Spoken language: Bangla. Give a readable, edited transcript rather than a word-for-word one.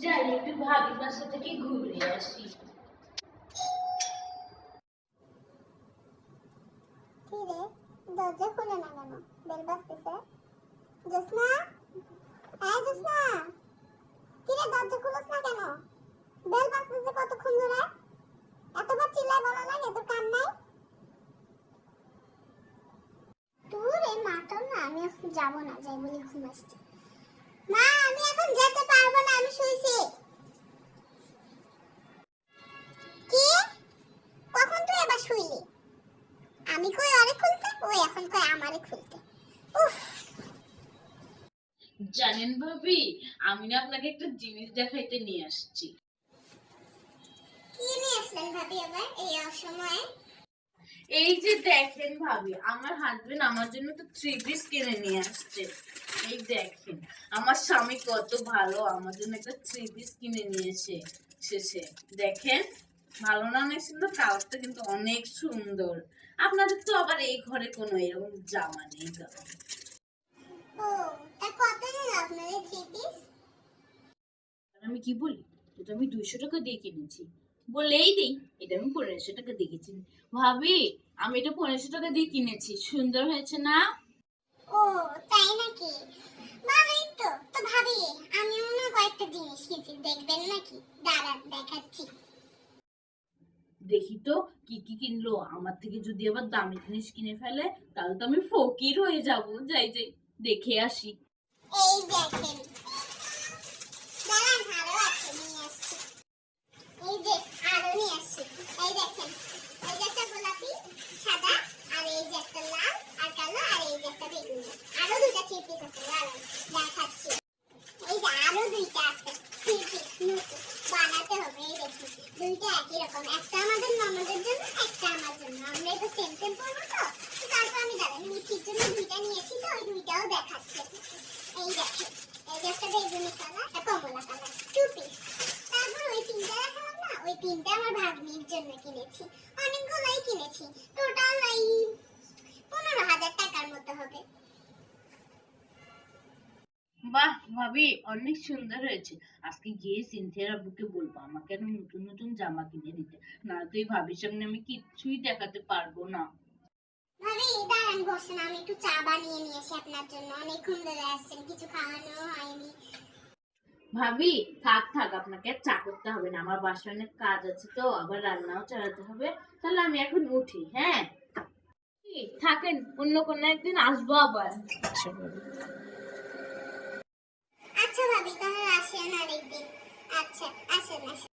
যাই একটু ভাবির বাসা থেকে ঘুরে আসি। কি রে, দরজা খুলে না কেন? বেল বাজতেছে। জোসনা, হ্যাঁ জোসনা, কি রে দরজা খুলছ না কেন? বেল বাজতেছে কতক্ষণ ধরে? এতবার চিল্লায় বলা লাগে, তোর কান নাই? তোর এই মাটা না, আমি এখন যাবো না, যাই বলি ঘুম আসছে। মা, আমি এখন যেতে পারবো না, আমি শুইছি। কি? কখন তুই আবার শুইলি? আমি কই আরে খুলতে, ওই এখন কই আমারে খুলতে। উফ, জানেন ভাবি, আমি না আপনাকে একটা জিনিস দেখাইতে নিয়ে আসছি। কি নিয়ে আসলেন ভাবি আবার এই অসময়ে? এই যে দেখেন ভাবি, আমার হাজবেন্ড আমার জন্য তো 3 পিস কিনে নিয়ে আসছে। এই দেখেন, আমার স্বামী কত ভালো, আমার জন্য একটা 3 পিস কিনে নিয়েছে শেষে। দেখেন, ভালো না? অনেক সুন্দর, কালারটা কিন্তু অনেক সুন্দর। আপনাদের তো আবার এই ঘরে কোনো এরকম জামা নেই। ও, তা কত নিল আপনার এই থ্রি পিস? আমি কি বলি, এটা আমি 200 টাকা দিয়ে কিনেছি বলেই দিই, এটা আমি 1500 টাকা দিয়ে কিনেছি। ভাবি, আমি এটা 1500 টাকা দিয়ে কিনেছি, সুন্দর হয়েছে না? ও, তাই নাকি? ভালোই তো। তো ভাবি, আমিও না কয়েকটা জিনিস কিনছি, দেখবেন নাকি? দাঁড়ান দেখাচ্ছি। দেখি তো কি কি কিনলো। আমার থেকে যদি আবার দামি জিনিস কিনে ফেলে, তাহলে তো আমি ফকির হয়ে যাব। যাই যাই, দেখে আসি। এই দেখেন, দাঁড়ান আরো আছে, নিয়ে আসছি। এই যে আরো নিয়ে আসছি। এই দেখেন, এই যে একটা গোলাপি সাদা, আর এই যে একটা লাল আর কালো, আর এই যে একটা বেগুনি। আরো দুইটা থ্রি পিস আছে, দাঁড়ান দেখাচ্ছি। এই যে আরো দুইটা আছে থ্রি পিস, নতুন বানাতে হবে। এই দেখুন, দুইটা একই রকম, একটা আমাদের ননদের জন্য, একটা আমার জন্য। আমরা এটা সেম সেম পরবো তো, তো তারপর আমি দাঁড়ান মিঠির জন্য দুইটা নিয়েছি, তো ওই দুইটাও দেখাচ্ছে। এই দেখেন, এই যে একটা বেগুনি কালার, একটা কমলা কালার, টু পিস। তারপর ওই তিনটা দেখালাম না, ওই তিনটা আমার ভাগ্নির জন্য কিনেছি। অনেকগুলোই কিনেছি, টোটাল এই 15,000 টাকার মতো হবে। বাহ ভাবি, অনেক সুন্দর হয়েছে। আজকে গিয়ে সিনথিয়ার আব্বুকে বলবো আমাকে আরো নতুন নতুন জামা কিনে দিতে, না তো এই ভাবির সামনে আমি কিচ্ছুই দেখাতে পারবো না। ভাবি দাঁড়ান, বসেন, আমি একটু চা বানিয়ে নিয়ে আসি আপনার জন্য। অনেকক্ষণ ধরে আসছেন, কিছু খাওয়ানো হয়নি। ভাবি, থাক থাক, আপনাকে আর চা করতে হবে না, আমার বাসায় অনেক কাজ আছে, তো আবার রান্নাও চালাতে হবে। তাহলে আমি এখন উঠি, হ্যাঁ? থাকেন, অন্য কোনো একদিন আসবো আবার। আচ্ছা ভাবি, তাহলে আসেন আরেকদিন। আচ্ছা, আসেন আসেন।